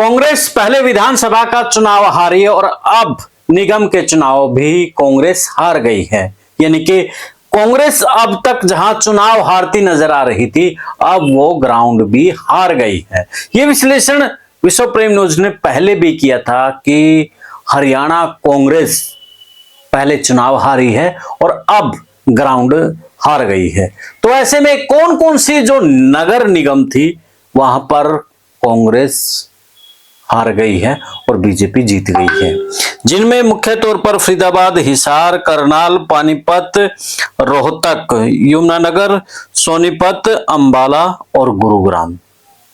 कांग्रेस पहले विधानसभा का चुनाव हारी और अब निगम के चुनाव भी कांग्रेस हार गई है। यानी कि कांग्रेस अब तक जहां चुनाव हारती नजर आ रही थी, अब वो ग्राउंड भी हार गई है। ये विश्लेषण विश्व प्रेम न्यूज ने पहले भी किया था कि हरियाणा कांग्रेस पहले चुनाव हारी है और अब ग्राउंड हार गई है। तो ऐसे में कौन कौन सी जो नगर निगम थी वहां पर कांग्रेस हार गई है और बीजेपी जीत गई है, जिनमें मुख्य तौर पर फरीदाबाद, हिसार, करनाल, पानीपत, रोहतक, यमुनानगर, सोनीपत, अंबाला और गुरुग्राम।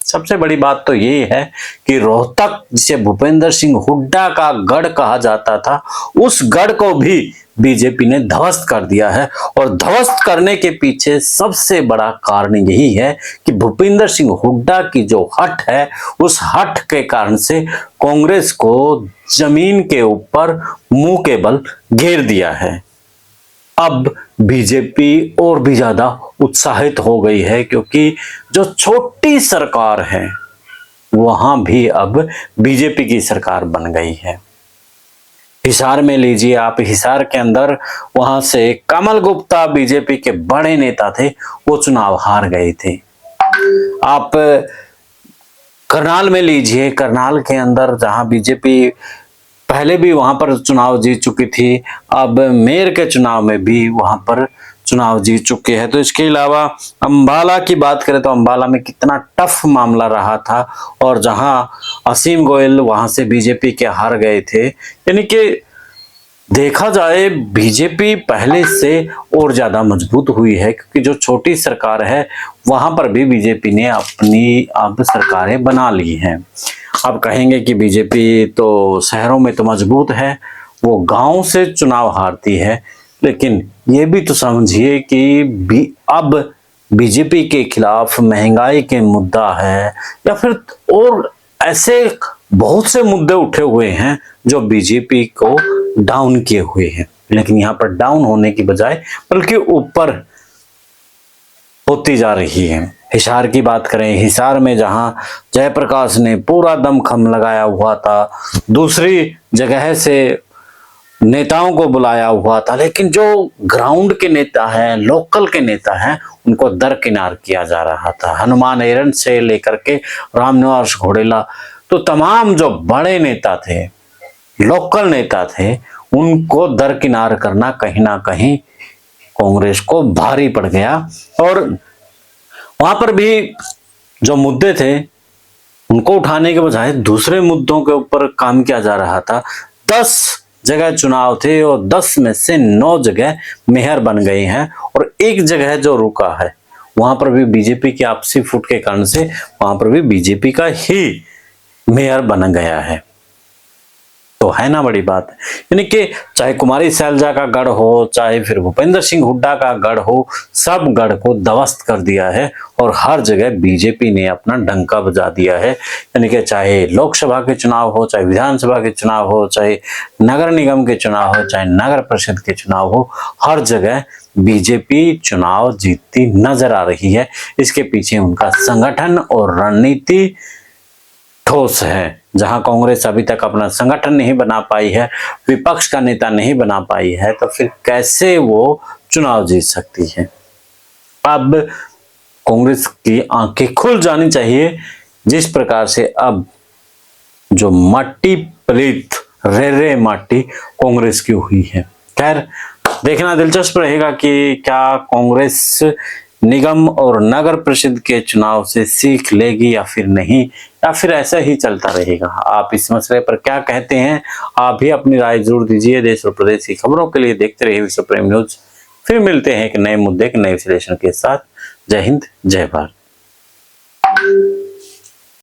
सबसे बड़ी बात तो ये है कि रोहतक, जिसे भूपेंद्र सिंह हुड्डा का गढ़ कहा जाता था, उस गढ़ को भी बीजेपी ने ध्वस्त कर दिया है। और ध्वस्त करने के पीछे सबसे बड़ा कारण यही है कि भूपेंद्र सिंह हुड्डा की जो हठ है, उस हठ के कारण से कांग्रेस को जमीन के ऊपर मुंह के बल घेर दिया है। अब बीजेपी और भी ज्यादा उत्साहित हो गई है, क्योंकि जो छोटी सरकार है वहां भी अब बीजेपी की सरकार बन गई है। हिसार में लीजिए आप, हिसार के अंदर वहां से कमल गुप्ता बीजेपी के बड़े नेता थे, वो चुनाव हार गए थे। आप करनाल में लीजिए, करनाल के अंदर जहां बीजेपी पहले भी वहां पर चुनाव जीत चुकी थी, अब मेयर के चुनाव में भी वहां पर चुनाव जीत चुके हैं। तो इसके अलावा अंबाला की बात करें तो अंबाला में कितना टफ मामला रहा था, और जहां असीम गोयल वहां से बीजेपी के हार गए थे। यानी कि देखा जाए बीजेपी पहले से और ज्यादा मजबूत हुई है, क्योंकि जो छोटी सरकार है वहां पर भी बीजेपी ने अपनी अब सरकारें बना ली हैं। अब कहेंगे कि बीजेपी तो शहरों में तो मजबूत है, वो गांव से चुनाव हारती है, लेकिन ये भी तो समझिए कि अब बीजेपी के खिलाफ महंगाई के मुद्दा है या फिर और ऐसे बहुत से मुद्दे उठे हुए हैं जो बीजेपी को डाउन किए हुए हैं। लेकिन यहाँ पर डाउन होने की बजाय बल्कि ऊपर होती जा रही है। हिसार की बात करें, हिसार में जहां जयप्रकाश ने पूरा दमखम लगाया हुआ था, दूसरी जगह से नेताओं को बुलाया हुआ था, लेकिन जो ग्राउंड के नेता हैं, लोकल के नेता हैं, उनको दरकिनार किया जा रहा था। हनुमान एरंट से लेकर के रामनिवास घोडेला, तो तमाम जो बड़े नेता थे, लोकल नेता थे, उनको दरकिनार करना कहीं ना कहीं कांग्रेस को भारी पड़ गया। और वहां पर भी जो मुद्दे थे उनको उठाने के बजाय दूसरे मुद्दों के ऊपर काम किया जा रहा था। 10 जगह चुनाव थे और 10 में से 9 जगह मेयर बन गए हैं, और एक जगह जो रुका है वहां पर भी बीजेपी की आपसी फुट के कारण से वहां पर भी बीजेपी का ही मेयर बन गया है। तो है ना बड़ी बात। यानी कि चाहे कुमारी सैलजा का गढ़ हो, चाहे फिर भूपेंद्र सिंह हुड्डा का गढ़ हो, सब गढ़ को ध्वस्त कर दिया है और हर जगह बीजेपी ने अपना डंका बजा दिया है। यानी कि चाहे लोकसभा के चुनाव हो, चाहे विधानसभा के चुनाव हो, चाहे नगर निगम के चुनाव हो, चाहे नगर परिषद के चुनाव हो, हर जगह बीजेपी चुनाव जीतती नजर आ रही है। इसके पीछे उनका संगठन और रणनीति ठोस है। जहां कांग्रेस अभी तक अपना संगठन नहीं बना पाई है, विपक्ष का नेता नहीं बना पाई है, तो फिर कैसे वो चुनाव जीत सकती है। अब कांग्रेस की आंखें खुल जानी चाहिए, जिस प्रकार से अब जो मट्टी पलीत रे माटी कांग्रेस की हुई है। खैर, देखना दिलचस्प रहेगा कि क्या कांग्रेस निगम और नगर परिषद के चुनाव से सीख लेगी या फिर नहीं, या फिर ऐसा ही चलता रहेगा। आप इस मसले पर क्या कहते हैं, आप भी अपनी राय जरूर दीजिए। देश और प्रदेश की खबरों के लिए देखते रहिए विश्व प्रेम न्यूज। फिर मिलते हैं एक नए मुद्दे के नए विश्लेषण के साथ। जय हिंद, जय भारत।